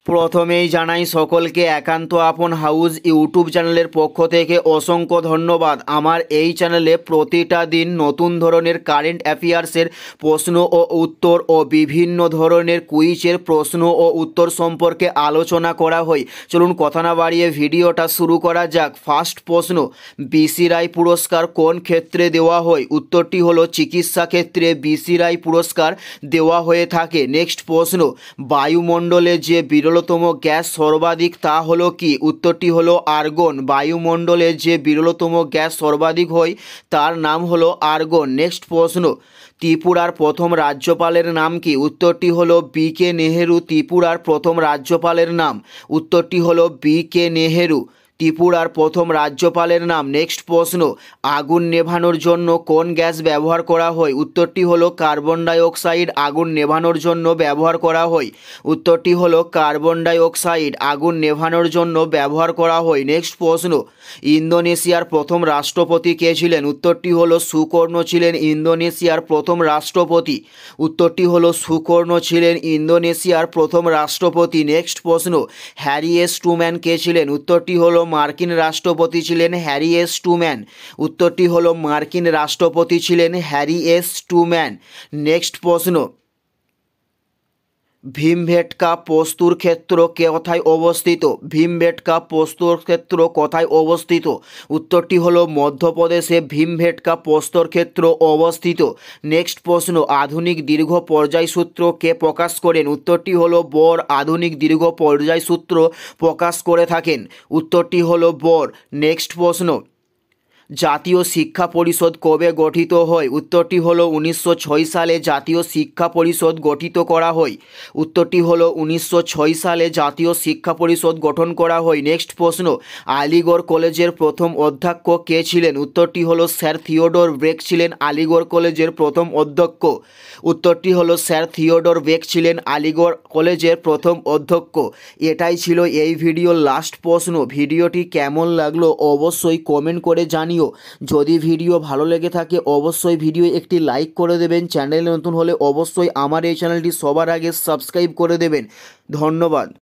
প্রথমেই জানাই সকলকে একান্ত আপন হাউস ইউটিউব চ্যানেলের পক্ষ থেকে অসংখ্য ধন্যবাদ। আমার এই চ্যানেলে প্রতিটা দিন নতুন ধরনের কারেন্ট অ্যাফেয়ার্সের প্রশ্ন ও উত্তর ও বিভিন্ন ধরনের কুইজের প্রশ্ন ও উত্তর সম্পর্কে আলোচনা করা হয়। চলুন কথা না বাড়িয়ে ভিডিওটা শুরু করা যাক। ফার্স্ট প্রশ্ন, বিসি রায় পুরস্কার কোন ক্ষেত্রে দেওয়া হয়? উত্তরটি হলো চিকিৎসা ক্ষেত্রে বিসি রায় পুরস্কার দেওয়া হয়ে থাকে। নেক্সট প্রশ্ন, বায়ুমণ্ডলে যে বিরলতম গ্যাস সর্বাধিক তা হলো কি? উত্তরটি হলো আর্গন। বায়ুমণ্ডলে যে বিরলতম গ্যাস সর্বাধিক হয় তার নাম হলো আর্গন। নেক্সট প্রশ্ন, ত্রিপুরার প্রথম রাজ্যপালের নাম কি? উত্তরটি হলো বি.কে. নেহেরু ত্রিপুরার প্রথম রাজ্যপালের নাম। উত্তরটি হলো বি.কে. নেহেরু ত্রিপুরার প্রথম রাজ্যপালের নাম। নেক্সট প্রশ্ন, আগুন নেভানোর জন্য কোন গ্যাস ব্যবহার করা হয়? উত্তরটি হলো কার্বন ডাই অক্সাইড আগুন নেভানোর জন্য ব্যবহার করা হয়। উত্তরটি হলো কার্বন ডাই অক্সাইড আগুন নেভানোর জন্য ব্যবহার করা হয়। নেক্সট প্রশ্ন, ইন্দোনেশিয়ার প্রথম রাষ্ট্রপতি কে ছিলেন? উত্তরটি হলো সুকর্ণ ছিলেন ইন্দোনেশিয়ার প্রথম রাষ্ট্রপতি। উত্তরটি হলো সুকর্ণ ছিলেন ইন্দোনেশিয়ার প্রথম রাষ্ট্রপতি। নেক্সট প্রশ্ন, হ্যারি এস ট্রুম্যান কে ছিলেন? উত্তরটি হলো মার্কিন রাষ্ট্রপতি ছিলেন হ্যারি এস ট্রুম্যান। উত্তরটি হলো মার্কিন রাষ্ট্রপতি ছিলেন হ্যারি এস ট্রুম্যান। নেক্সট প্রশ্ন, ভীমবেটকা প্রস্তুর ক্ষেত্র কোথায় অবস্থিত? ভীমবেটকা প্রস্তর ক্ষেত্র কোথায় অবস্থিত? উত্তরটি হলো মধ্যপ্রদেশে ভীমবেটকা প্রস্তর ক্ষেত্র অবস্থিত। নেক্সট প্রশ্ন, আধুনিক দীর্ঘ পর্যায় সূত্র কে প্রকাশ করেন? উত্তরটি হলো বর আধুনিক দীর্ঘ পর্যায় সূত্র প্রকাশ করে থাকেন। উত্তরটি হলো বর। নেক্সট প্রশ্ন, জাতীয় শিক্ষা পরিষদ কবে গঠিত হয়? উত্তরটি হলো 1906 সালে জাতীয় শিক্ষা পরিষদ গঠিত করা হয়। উত্তরটি হলো 1906 সালে জাতীয় শিক্ষা পরিষদ গঠন করা হয়। নেক্সট প্রশ্ন, আলিগড় কলেজের প্রথম অধ্যক্ষ কে ছিলেন? উত্তরটি হলো স্যার থিওডোর ব্রেক ছিলেন আলিগড় কলেজের প্রথম অধ্যক্ষ। উত্তরটি হলো স্যার থিওডোর ব্রেক ছিলেন আলিগড় কলেজের প্রথম অধ্যক্ষ। এটাই ছিল এই ভিডিওর লাস্ট প্রশ্ন। ভিডিওটি কেমন লাগলো অবশ্যই কমেন্ট করে জানিও। যদি ভিডিও ভালো লেগে থাকে অবশ্যই ভিডিও একটি লাইক করে দেবেন। চ্যানেলে নতুন হলে অবশ্যই আমার এই চ্যানেলটি সবার আগে সাবস্ক্রাইব করে দেবেন। ধন্যবাদ।